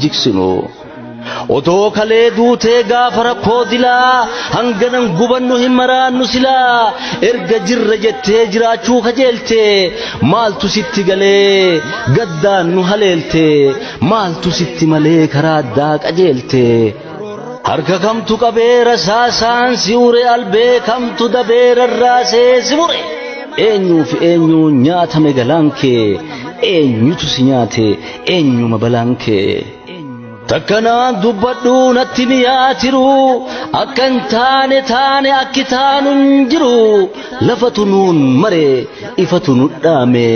jiksinu otoo kalee duutee gaafa rakkoo dilaa hanganan gubannu hin maraannu silaa erga jirra jettee jiraachuu kajeelte maaltu sitti galee gaddaan nu haleelte maaltu sitti malee karaa addaa qajeelte harka kamtu qabeera saasaan si ure albee kamtu dabeera raasee si mure eenyuuf eenyu nyaatame galaan kee eenyutu si nyaate eenyuma balaan kee takkanaan dubbadhu natti miyaatiru akkan taane akki taanun jiru lafatu nuun mare ifatu nu dhaame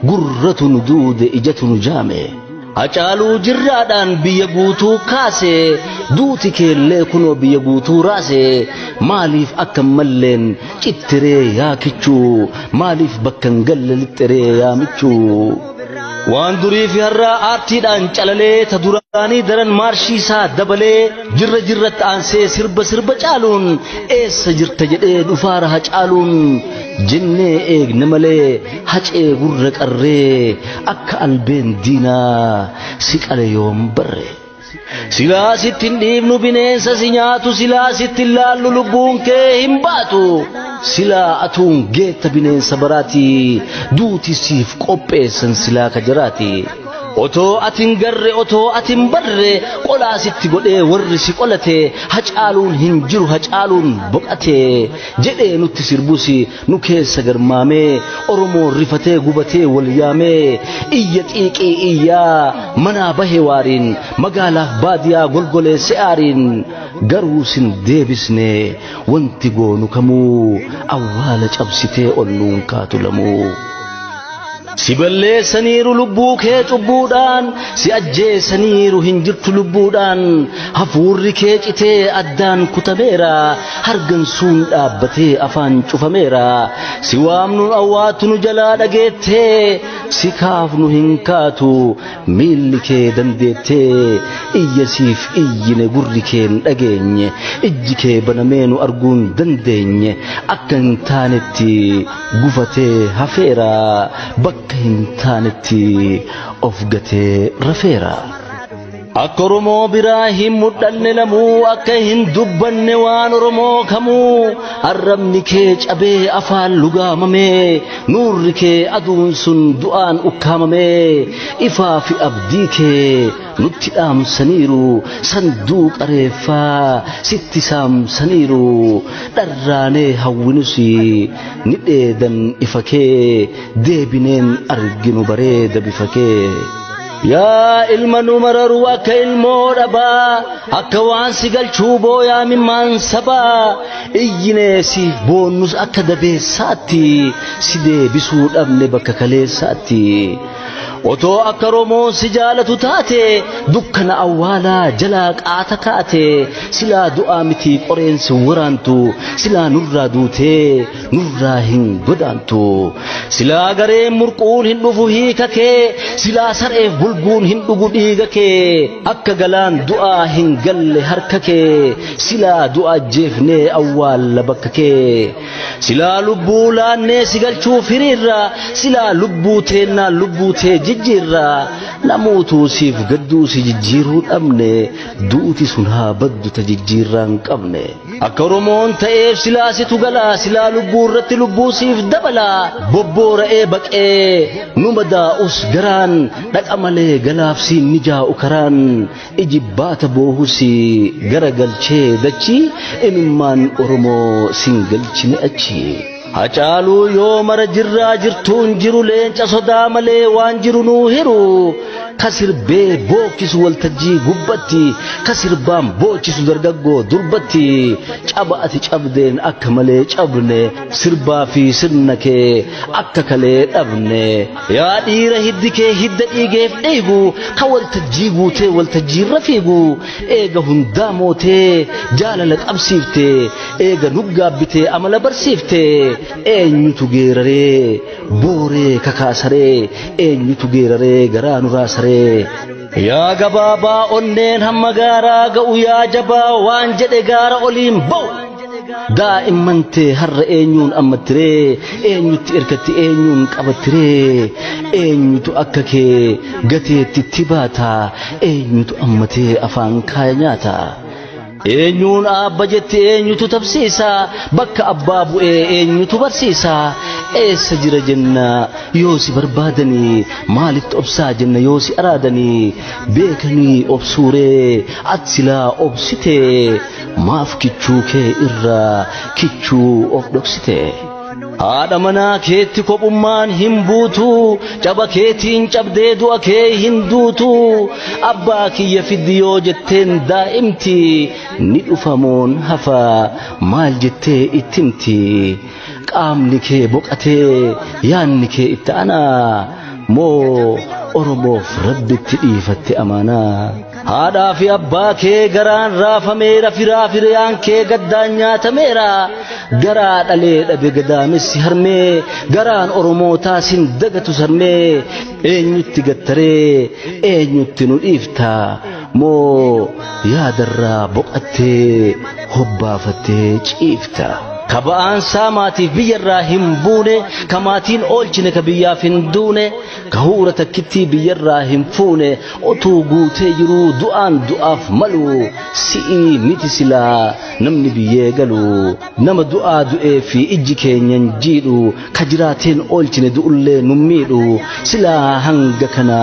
gurratu nu duude ijatu nu jaame Hacaaluu jirraadhaan biyya guutuu kaase duuti keellee kunoo biyya guutuu raase maaliif akka malleen cittiree yaa kichuu maaliif bakkan galle lixxiree yaa michuu waan durii fi har'a aartiidhaan calalee ta duraanii daran maarshiisaa dabalee jirratti aansee sirba caaluun eessa jirta jedhee dhufaara Hacaaluun jennee eegne malee hacee gurra qarree akka albeen diinaa si qale yoom barre silaa sittin dhiibnu bineensa si nyaatu silaa sittin laallu lubbuun kee hin baatu silaa atuun geetta bineensa baraatii duuti siif qopheessan silaa kajaraati otoo atin garre otoo atin barre qolaa sitti godhee warri si qolate Hacaaluun hin jiru Hacaaluun boqate jedhee nutti sirbusi nu keessa garmaamee Oromoo rifatee gubatee wal yaamee iyya xiiqii iyyaa manaa bahee waariin magaalaaf baadiyaa golgoleesse aariin garuu sin deebisne wanti goonu kamuu awwaala cabsitee onnuun kaatulamuu si balleessaniiru lubbuu kee cubbuudhaan si ajjeessaniiru hin jirtu lubbuudhaan hafuurri kee citee addaan kutameera hargansuun dhaabbatee afaan cufameera si waamnu awwaatu nu jalaa dhageettee si kaafnu hin kaatu miilli kee dandeettee iyyasiif iyyine gurri kee hin dhageenye ijji kee banamee nu arguun dandeenye akka hin taanetti gufatee hafeera bakka hin taanetti of gatee rafeera akka Oromoo biraa hin mudhanne lamuu akka hin dubbanne waan Oromoo kamuu arrabni kee cabee afaan lugaamamee nuurri kee aduun sun du'aan ukkaamamee ifaa fi abdii kee nutti dhaamsaniiru sanduuqa reeffaa sitti saamsaniiru dharraanee hawwinusi ni dheedan ifa kee deebineen arginu bareeda bifa kee yaa ilma nu mararu akka ilmoo dhabaa akka waan si galchuu booyaa mimmaan sabaa iyyinee siif boonnus akka dabeessaatti si deebisuu dhabne bakka kaleessaatti otoo akka Oromoon si jaalatu taate dukkana awwaalaa jalaa qaata kaate silaa du'aa miti qoreensi waraantu silaa nurraa duutee nurraa hin godaantu silaa gareen murquun hin dhufu hiika kee silaa sareef bulguun hin dhugu dhiiga kee akka galaan du'aa hin galle harka kee silaa du'a jeefnee awwaalla bakka kee silaa lubbuu laannee si galchuuf hiriirra silaa lubbuu teennaa lubbuu tee jijjiirra namuutuu siif gadduu si jijjiiruu dhabne duuti sun haa baddu ta jijjiirraan qabne akka Oromoon ta'eef silaa situ galaa silaa lubbuu irratti lubbuu siif dabalaa bobboora'ee baqee numa daa'us garaan dhaqa malee galaaf siin mijaa'u karaan ijibbaata boohusi gara galchee dachii imimmaan Oromoo sin galchine achi Hacaaluu yoo mara jirraa jirtuun jiru leenca sodaa malee waan jiru nuu hiru kasirbee bookisu waltajjii gubbatti kasirbaan boochisu dargaggoo durbatti caba ati cabdeen akka malee cabne sirbaa fi sirna kee akka kalee dhabne yaa dhiira hiddi kee hidda dhiigeef dhiigu ka waltajjii guutee waltajjiirra fiigu eega hundaa mootee jaalala qabsiiftee eega nuggaabbitee amala barsiiftee eenyutu geeraree booree kakaasaree eenyutu geeraree garaa nuraasaree yaa gabaabaa onneen hamma gaaraa ga'u yaa jabaa waan jedhe gaara oliin ba'u دائما تهر أينون أمتري أينوت إركتي أينون قبتري أينوت أككي قتي تتباتا أينوت أمتي أفان كايناتا eenyuun abba jette eenyutu tabsiisa bakka abbaa bu'ee eenyutu barsiisa eessa jira jenna yoo si barbaadanii maalitti obsaa jenna yoo si araadanii beekanii obsuuree atsilaa obsite maaf kichuu kee irraa kichuu of dhoksite haadha manaa keetti kophummaan hin buutu caba keetiin cabdee du'a kee hin duutu abbaa kiyya fiddi yoo jetteen daa'imti ni dhufamoon hafa maal jettee ittimti qaamni kee boqatee yaanni kee itti aanaa moo oromoof rabbitti dhiifatte amaanaa haadhaa fi abbaa kee garaan raafameera firiyaan kee gaddaan nyaatameera garaa dhalee dhabe gadaamessi harmee garaan oromootaa sin dagatu sarmee eenyutti gattaree eenyutti nu dhiifta moo yaadarraa boqattee hobbaafattee ciifta kaba'aan saamaatiif biyyarraa hin buune kamaatiin oolchine ka biyyaaf hin duune ka huura takkittii biyyarraa hin fuune otuu guutee jiruu du'aan du'aaf malu si'ii miti silaa namni biyyee galu nama du'aa du'ee fi ijji keenyan jiidhu ka jiraateen oolchine du'ullee nummiidhu silaa hanga kana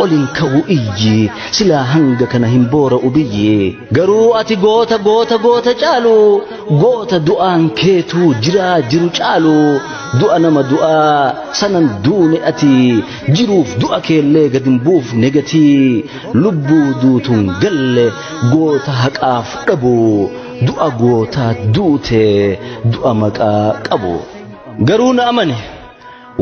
olin ka'u iyyi silaa hanga kana hin boora ubiyyi garuu ati goota caalu goota du'aan keetu jira jiru caalu du'a nama du'a sanan duune ati jiruuf du'a keellee gadin buuf negatii lubbuu duutun galle goota haqaaf dhabu du'a goota duute du'a maqaa qabu garuu na amane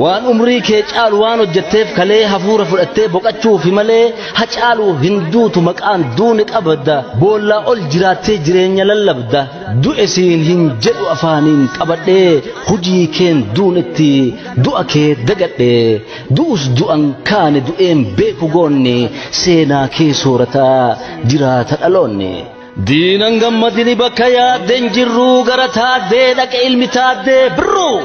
waan umrii kee caalu waan hojjetteef kalee hafuura fudhattee boqachuuf malee ha caalu hin duutu maqaan duuni qabda boollaa ol jiraattee jireenya lallabda du'e siin hin jedhu afaaniin qabadhee hujii keen duunetti du'a kee dagadhee du'us du'an kaane du'een beeku goonni seenaa kee soorataa jiraata dhaloonni diinan gammadini bakka yaaddeen jirruu gara taaddee dhaqe ilmi taaddee birruu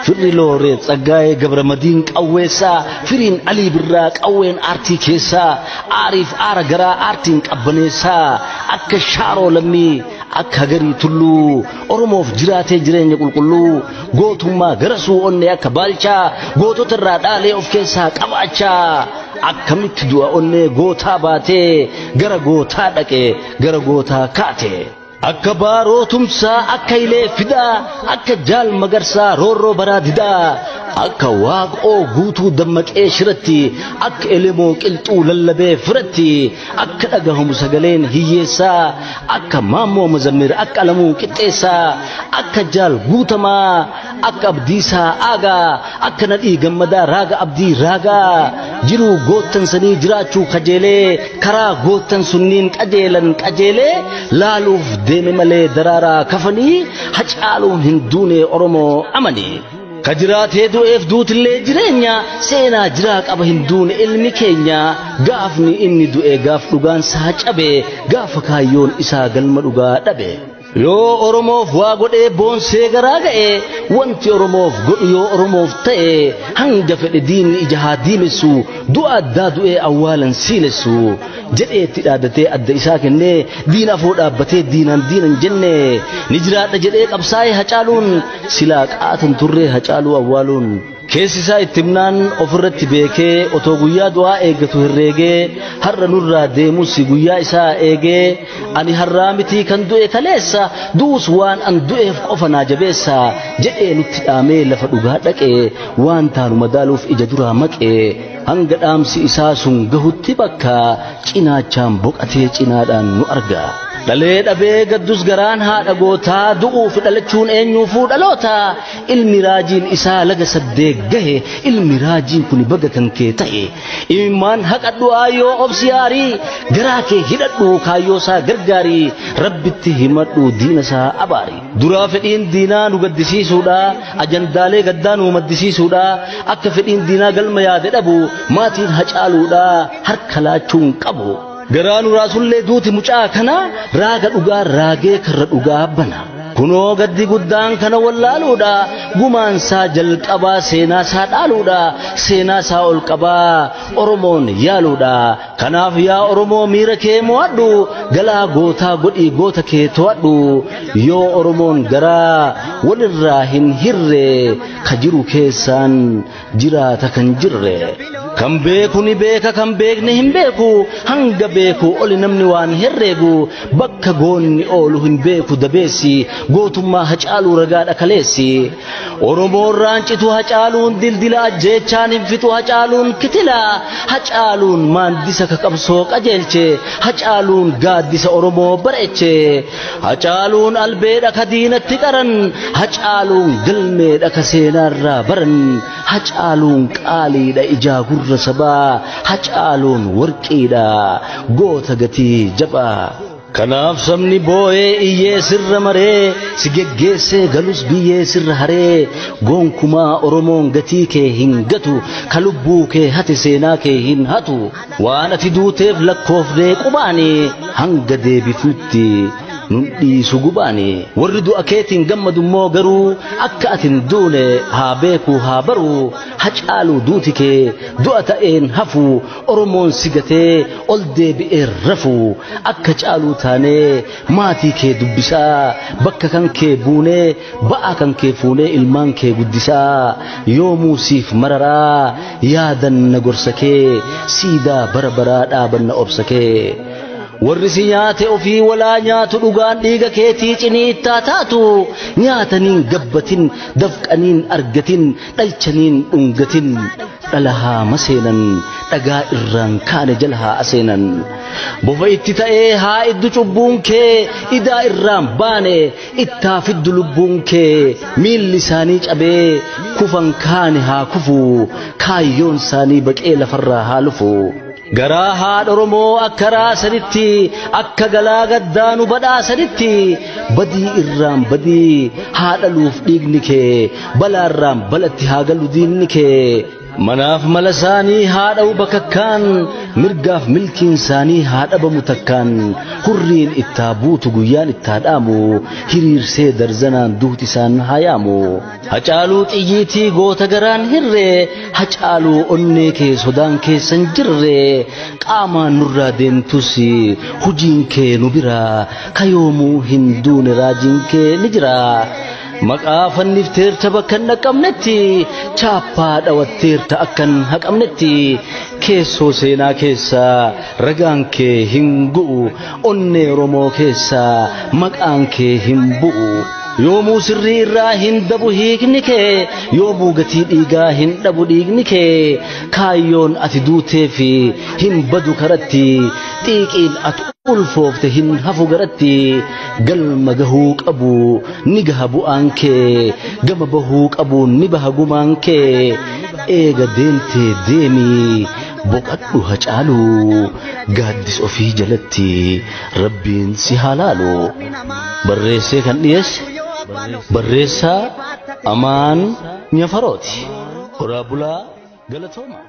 firri looreet tsaggaa'ee gabramadiin qawweessaa firiin alii birraa qawween aartii keessaa aariif aara garaa aartiin qabbaneessaa akka shaaroo lammii akka garii tulluu oromoof jiraatee jireenya qulqulluu gootummaa garasuu onnee akka baalchaa gootota irraa dhaalee of keessaa qabaachaa akkamitti du'a onnee gootaa baatee gara gootaa dhaqee gara gootaa kaatee akka baaroo tumsaa akka ilee fidaa akka jaal magarsaa roorroo baraa didaa akka waaqoo guutuu dammaqee shiratti akka elemoo qilxuu lallabee firatti akka dhagahamu sagaleen hiyyeessaa akka maammoo mazammir akka alamuu qixxeessaa akka jaal guutamaa akka abdiisaa aagaa akka nadhii gammadaa raaga abdii raagaa jiruu goottan sanii jiraachuu kajeelee karaa goottan sunniin qajeelee laaluuf deeme malee daraaraa kafanii hacaaluun hin duune oromoo amanii kajiraatee du'eef duutillee jireenya seenaa jiraa qaba hin duune ilmi keenya gaafni inni du'e gaaf dhugaan saa cabe gaafa kaayyoon isaa galma dhugaa dhabe yoo oromoof waa godhee boonsee garaa ga'e wanti oromoof godhu yoo oromoof ta'e hanga fedhe diinni ija haa diimessu du'a addaa du'ee awwaalan siilessu jedheetti dhaadatee adda isaa kennee diina afoo dhaabbatee diinan jenne ni jiraadha jedhee qabsaa'ee hacaaluun silaa qaatan turree hacaaluu awwaaluun keessi isaa ittimnaan ofirratti beekee otoo guyyaa du'aa eeggatu herreegee har'a nurraa deemus guyyaa isaa eegee ani har'aa mitii kan du'e kaleessa duus waan an du'eef qofa naa jabeessa jedhee nutti dhaamee lafa dhugaa dhaqee waan taanu madaaluuf ija duraa maqee hanga dhaamsi isaa sun gahutti bakka cinaachaan boqatee cinaadhaan nu arga dhalee dhabee gaddus garaan haadha gootaa du'uuf dhalachuun eenyuufuu dhaloota ilmi raajiin isaa laga saddeeg gahe ilmi raajiin kun baga kan kee ta'e imimmaan haqadhu aayoo obsi yaarii garaa kee hidhadhu kaayyoo isaa gargaarii rabbitti himadhu diina isaa abaari duraa fedhiin diinaa nu gaddisiisuudha ajandaalee gaddaa nu maddisiisuudha akka fedhiin diinaa galma yaade dhabu maatiin hacaaluudha harka laachuun qabu garaanu raasullee duuti mucaa kana raaga dhugaa raagee karra dhugaa bana kunoo gaddi guddaan kana wallaaluudha gumaan isaa jalqabaa seenaa isaa dhaaluudha seenaa isaa ol qabaa oromoon yaaluudha kanaaf yaa oromoo miira kee mo'adhu galaa gootaa godhii goota kee to'adhu yoo oromoon garaa walirraa hin hirre ka jiru keessaan jiraata kan jirre kan beeku ni beeka kan beekne hin beeku hanga beeku oli namni waan herreegu bakka goonni oolu hin beeku dabeessi gootummaa hacaaluu ragaadha kaleessi oromoon raancitu hacaaluun dildila ajjeechaan hin fixu hacaaluun kitila hacaaluun maandisa ka qabsoo qajeelche hacaaluun gaaddisa oromoo bareeche hacaaluun albeedha ka diinatti qaran hacaaluun galmeedha ka seenaarraa baran hacaaluun qaaliidha ijaa gurra sabaa hacaaluun warqiidha goota gatii jabaa kanaaf sabni boo'ee iyyee sirra maree si geggeessee galus biyyee sirra haree gonkumaa oromoon gatii kee hin gatu ka lubbuu kee hate seenaa kee hin hatu waan ati duuteef lakkoofnee qubaani hanga deebifnutti nun dhiisu gubaani warri du'a keetiin gammadummoo garuu akka atin duune haa beeku haa baru hacaaluu duuti kee du'a ta'een hafu oromoon sigatee ol deebi'ee rafu akka caaluu taanee maatii kee dubbisaa bakka kan kee buunee ba'aa kan kee fuunee ilmaan kee guddisaa yoomuu siif mararaa yaadan na gorsa kee siidaa bara baraa dhaabanna obsa kee warri si nyaate ofii walaa nyaatu dhugaan dhiiga keetii ciniittaa taatu nyaataniin gabbatin dafqaniin argatin dhalchaniin dhungatin dhalahaa maseenan dhagaa irraan kaane jalhaa aseenan bofa itti ta'ee haa iddu cubbuun kee idaa irraan baane ittaa fiddu lubbuun kee miilli isaanii cabee kufan kaane haa kufu kaayyoon isaanii baqee lafarraa haa lufu garaa haadha oromoo akka raasanitti akka galaa gaddaanu badhaasanitti badii irraan badii haadhaluuf dhiigni kee balaarraan balatti haa galu diinni kee manaaf mala isaanii haadha'u bakakkaan mirgaaf milkiin isaanii haadhabamu takkaan hurriin ittaa buutu guyyaan ittaa dhaamu hiriirsee darzanaan duuti isaan hayaamu hacaaluu xiyyiitii goota garaan hirre hacaaluu onnee kee sodaan keessan jirre qaamaan nurraa deemtus hujiin kee nu bira kayoomuu hin duune raajiin kee ni jira maqaa fannifteerta bakka hin dhaqqabnetti chaappaa dhawatteerta akkan haqamnetti keessoo seenaa keessaa ragaan kee hin gu'u onnee oromoo keessaa maqaan kee hin bu'u yoomuu sirrii irraa hin dabu hiikni kee yoomuu gatii dhiigaa hin dhabu dhiigni kee kaayyoon ati duuteefi hin badu karatti xiiqiin ati ulfoofte hin hafu garatti galma gahuu qabu ni gaha bu'aan kee gama bahuu qabu ni baha gumaan kee eega deemtee deemii boqadhu hacaaluu gaaddis ofii jalatti rabbiin si halaalu barreessee kan dhiyeesse barreessaa Amaan Nyafarooti horaa bulaa galatooma